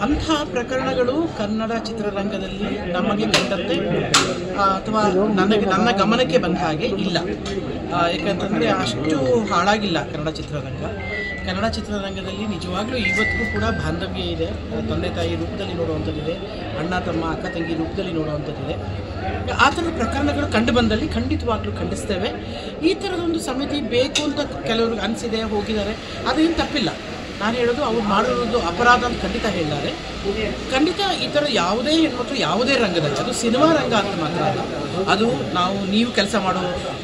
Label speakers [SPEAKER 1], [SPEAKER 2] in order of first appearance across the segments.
[SPEAKER 1] ಅಂಥ ಪ್ರಕರಣಗಳು ಕನ್ನಡ ಚಿತ್ರರಂಗದಲ್ಲಿ ನಮಗೆ ಕಂಡಂತೆ ಅಥವಾ ನನ್ನ ಗಮನಕ್ಕೆ ಬಂದ ಹಾಗೆ ಇಲ್ಲ. ಯಾಕಂತಂದರೆ ಅಷ್ಟು ಹಾಳಾಗಿಲ್ಲ ಕನ್ನಡ ಚಿತ್ರರಂಗ. ಕನ್ನಡ ಚಿತ್ರರಂಗದಲ್ಲಿ ನಿಜವಾಗ್ಲೂ ಇವತ್ತಿಗೂ ಕೂಡ ಬಾಂಧವ್ಯ ಇದೆ. ತಂದೆ ತಾಯಿ ರೂಪದಲ್ಲಿ ನೋಡುವಂಥದ್ದಿದೆ, ಅಣ್ಣ ತಮ್ಮ ಅಕ್ಕ ತಂಗಿ ರೂಪದಲ್ಲಿ ನೋಡುವಂಥದ್ದಿದೆ. ಆ ಥರದ ಪ್ರಕರಣಗಳು ಕಂಡು ಬಂದಲ್ಲಿ ಖಂಡಿತವಾಗ್ಲೂ ಖಂಡಿಸ್ತೇವೆ. ಈ ಥರದೊಂದು ಸಮಿತಿ ಬೇಕು ಅಂತ ಕೆಲವ್ರಿಗೆ ಅನಿಸಿದೆ, ಹೋಗಿದ್ದಾರೆ, ಅದೇನು ತಪ್ಪಿಲ್ಲ. ನಾನು ಹೇಳೋದು ಅವ್ರು ಮಾಡಿರೋದು ಅಪರಾಧ ಅಂತ ಖಂಡಿತ ಹೇಳಿದ್ದಾರೆ. ಖಂಡಿತ ಈ ಥರ ಯಾವುದೇ ಹೆಣ್ಮಕ್ಳು ಯಾವುದೇ ರಂಗದಲ್ಲಿ, ಅದು ಸಿನಿಮಾ ರಂಗ ಅಂತ ಮಾತ್ರ ಅಲ್ಲ, ಅದು ನೀವು ಕೆಲಸ ಮಾಡೋ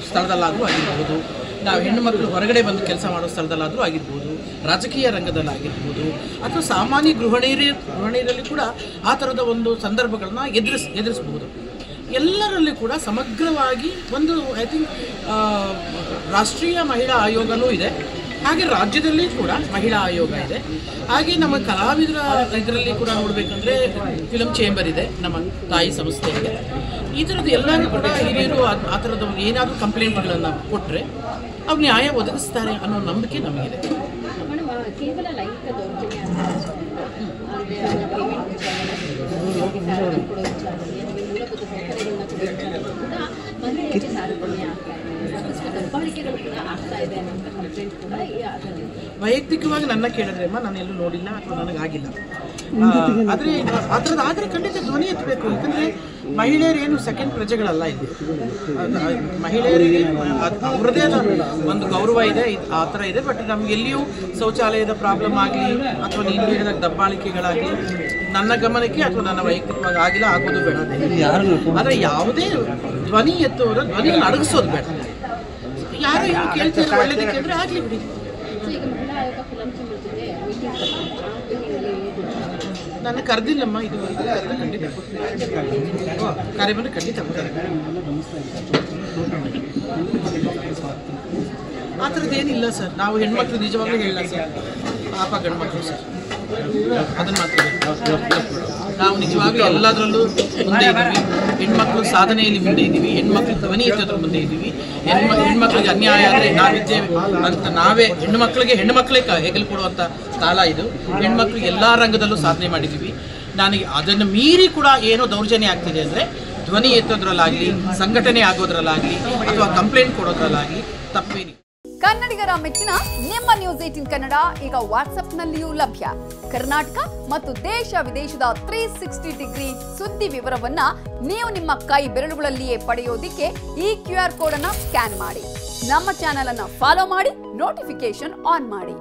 [SPEAKER 1] ಸ್ಥಳದಲ್ಲಾದರೂ ಆಗಿರ್ಬೋದು, ನಾವು ಹೆಣ್ಣುಮಕ್ಕಳು ಹೊರಗಡೆ ಬಂದು ಕೆಲಸ ಮಾಡೋ ಸ್ಥಳದಲ್ಲಾದರೂ ಆಗಿರ್ಬೋದು, ರಾಜಕೀಯ ರಂಗದಲ್ಲಾಗಿರ್ಬೋದು, ಅಥವಾ ಸಾಮಾನ್ಯ ಗೃಹಿಣಿಯರಲ್ಲಿ ಕೂಡ ಆ ಥರದ ಒಂದು ಸಂದರ್ಭಗಳನ್ನ ಎದುರಿಸ್ಬೋದು. ಎಲ್ಲರಲ್ಲಿ ಕೂಡ ಸಮಗ್ರವಾಗಿ ಒಂದು ಐ ಥಿಂಕ್ ರಾಷ್ಟ್ರೀಯ ಮಹಿಳಾ ಆಯೋಗನೂ ಇದೆ, ಹಾಗೆ ರಾಜ್ಯದಲ್ಲಿ ಕೂಡ ಮಹಿಳಾ ಆಯೋಗ ಇದೆ. ಹಾಗೆ ನಮ್ಮ ಕಲಾವಿದರ ಇದರಲ್ಲಿ ಕೂಡ ನೋಡಬೇಕಂದ್ರೆ ಫಿಲಮ್ ಚೇಂಬರ್ ಇದೆ, ನಮ್ಮ ತಾಯಿ ಸಂಸ್ಥೆ ಇದೆ. ಈ ಥರದ್ದು ಎಲ್ಲರೂ ಕೂಡ ಹಿರಿಯರು ಆ ಥರದ ಏನಾದರೂ ಕಂಪ್ಲೇಂಟ್ಗಳನ್ನು ಕೊಟ್ಟರೆ ಅವ್ರು ನ್ಯಾಯ ಒದಗಿಸ್ತಾರೆ ಅನ್ನೋ ನಂಬಿಕೆ ನಮಗಿದೆ.
[SPEAKER 2] ಕೇವಲ ಲೈಂಗಿಕ ದೌರ್ಜನ್ಯ
[SPEAKER 1] ವೈಯಕ್ತಿಕವಾಗಿ ನನ್ನ ಕೇಳಿದ್ರೆ ನಾನು ಎಲ್ಲೂ ನೋಡಿಲ್ಲ ಅಥವಾ ನನಗಾಗಿಲ್ಲ. ಆದರೆ ಆ ಥರದ್ದು ಆದರೆ ಖಂಡಿತ ಧ್ವನಿ ಎತ್ತಬೇಕು. ಯಾಕಂದರೆ ಮಹಿಳೆಯರೇನು ಸೆಕೆಂಡ್ ಪ್ರಜೆಗಳಲ್ಲ. ಇಲ್ಲಿ ಮಹಿಳೆಯರಿಗೆ ಅವ್ರದ್ದೇ ಒಂದು ಗೌರವ ಇದೆ, ಆ ಥರ ಇದೆ. ಬಟ್ ನಮ್ಗೆ ಎಲ್ಲಿಯೂ ಶೌಚಾಲಯದ ಪ್ರಾಬ್ಲಮ್ ಆಗಲಿ ಅಥವಾ ನೀನು ಹೇಳಿದ ದಬ್ಬಾಳಿಕೆಗಳಾಗಲಿ ನನ್ನ ಗಮನಕ್ಕೆ ಅಥವಾ ನನ್ನ ವೈಯಕ್ತಿಕವಾಗಿ ಆಗಿಲ್ಲ, ಆಗೋದು ಬೇಡ. ಆದರೆ ಯಾವುದೇ ಧ್ವನಿ ಎತ್ತುವರ ಧ್ವನಿಯನ್ನು ಅಡಗಿಸೋದು ಬೇಡ. ಯಾರು ಇವರು ಕೇಳ್ತಾರೆ ಒಳ್ಳೇದಕ್ಕೆ ಅಂದರೆ ಆಗಲಿ ಬಿಡಿ. ನನ್ನ ಕರೆದಿಲ್ಲಮ್ಮ ಇದುವರೆಗೂ. ಕರೆದು ಖಂಡಿತ ಕಾರ್ಯ ಬಂದರೆ ಖಂಡಿತ ಆ ಥರದ್ದೇನಿಲ್ಲ ಸರ್. ನಾವು ಹೆಣ್ಮಕ್ಳು ನಿಜವಾಗ್ಲೂ ಹೇಳಿಲ್ಲ ಸರ್, ಪಾಪ ಗಂಡ್ಮಕ್ಳು ಸರ್, ಅದನ್ನು ಮಾತ್ರ ನಾವು ನಿಜವಾಗ್ಲೂ ಎಲ್ಲದರಲ್ಲೂ ಮುಂದೆ ಇದ್ದೀವಿ. ಹೆಣ್ಮಕ್ಳು ಸಾಧನೆಯಲ್ಲಿ ಮುಂದೆ ಇದ್ದೀವಿ, ಹೆಣ್ಮಕ್ಳು ಧ್ವನಿ ಎತ್ತೋದ್ರ ಮುಂದೆ ಇದ್ದೀವಿ. ಹೆಣ್ಮಕ್ಳಿಗೆ ಅನ್ಯಾಯ ಆದರೆ ನಾವಿದ್ದೇವೆ ಅಂತ ನಾವೇ ಹೆಣ್ಣುಮಕ್ಕಳೇ ಹೆಗಲು ಕೊಡುವಂಥ ಕಾಲ ಇದು. ಹೆಣ್ಮಕ್ಳು ಎಲ್ಲ ರಂಗದಲ್ಲೂ ಸಾಧನೆ ಮಾಡಿದ್ದೀವಿ. ನನಗೆ ಅದನ್ನು ಮೀರಿ ಕೂಡ ಏನೋ ದೌರ್ಜನ್ಯ ಆಗ್ತಿದೆ ಅಂದರೆ ಧ್ವನಿ ಎತ್ತೋದ್ರಲ್ಲಾಗಲಿ, ಸಂಘಟನೆ ಆಗೋದ್ರಲ್ಲಾಗಲಿ ಅಥವಾ ಕಂಪ್ಲೇಂಟ್ ಕೊಡೋದ್ರಲ್ಲಾಗಲಿ ತಪ್ಪೇನಿಲ್ಲ.
[SPEAKER 3] ಕನ್ನಡಿಗರ ಮೆಚ್ಚಿನ ನಿಮ್ಮ ನ್ಯೂಸ್ 18 ಕನ್ನಡ ಈಗ ವಾಟ್ಸ್ಆಪ್ನಲ್ಲಿಯೂ ಲಭ್ಯ. ಕರ್ನಾಟಕ ಮತ್ತು ದೇಶ ವಿದೇಶದ 360 ಡಿಗ್ರಿ ಸುದ್ದಿ ವಿವರವನ್ನ ನೀವು ನಿಮ್ಮ ಕೈ ಬೆರಳುಗಳಲ್ಲಿಯೇ ಪಡೆಯೋದಿಕ್ಕೆ ಈ QR ಕೋಡ್ ಅನ್ನು ಸ್ಕ್ಯಾನ್ ಮಾಡಿ. ನಮ್ಮ ಚಾನೆಲ್ ಅನ್ನು ಫಾಲೋ ಮಾಡಿ, ನೋಟಿಫಿಕೇಶನ್ ಆನ್ ಮಾಡಿ.